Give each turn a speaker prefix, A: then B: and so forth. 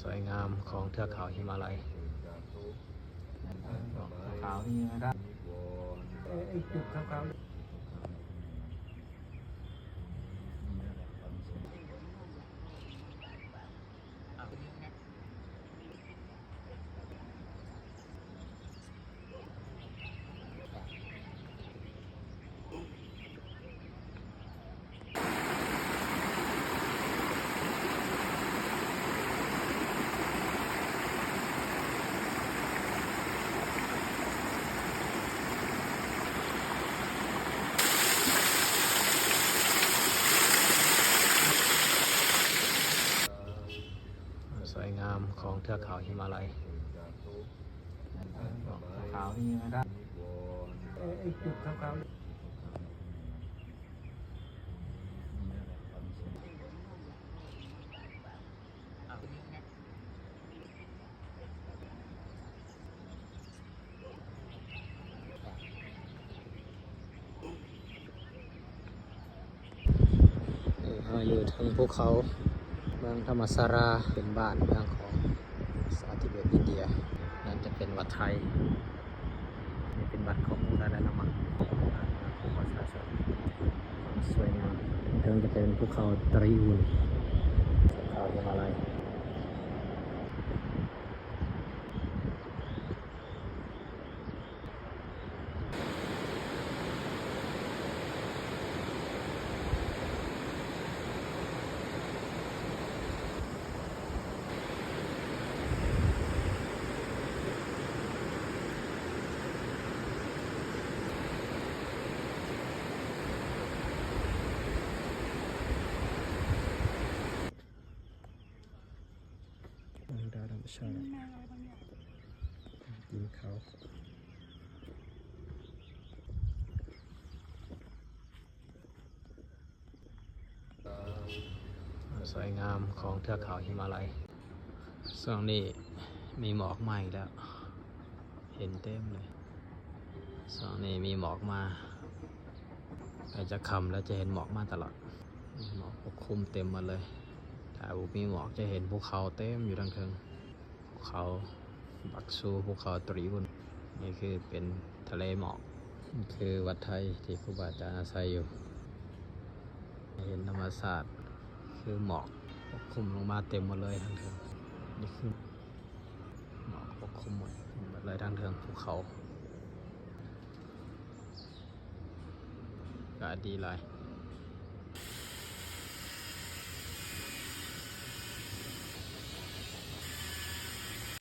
A: สวยงามของเทือกเขาหิมาลัยขาวนี่นะครับ
B: ไอ้จุดขาว
A: สวยงามของเทือกเขาหิมาลัยขาวนี่นะครับ
B: ไอ้จุดขาว
A: เราอยู่ทางภูเขาเมืองธรรมสาราเป็นบ้านเมืองของสาธิตอินเดียนั่นจะเป็นวัดไทยนี่เป็นวัดของมูลนิธิน้ำมันของประชาชนสวยงามเรื่องจะเป็นภูเขาตรีอุนภูเขาหิมาลัยดาวธรรมชาติกินเขาสวยงามของเทือกเขาหิมาลัยช่วงนี้มีหมอกมาอีกแล้วเห็นเต็มเลยช่วงนี้มีหมอกมาใกล้จะค่ำแล้วจะเห็นหมอกมาตลอดหมอกปกคลุมเต็มหมดเลยถ้ามีหมอกจะเห็นภูเขาเต็มอยู่ทั้งคืนภูเขาบักซูภูเขาตรีบุญนี่คือเป็นทะเลหมอกนี่คือวัดไทยที่ครูบาอาจารย์อาศัยอยู่เห็นธรรมศาสตร์คือหมอกปกคลุมลงมาเต็มหมดเลยทั้งคืนนี่คือหมอกปกคลุมหมดเลยทั้งคืนภูเขาอากาศดีเลย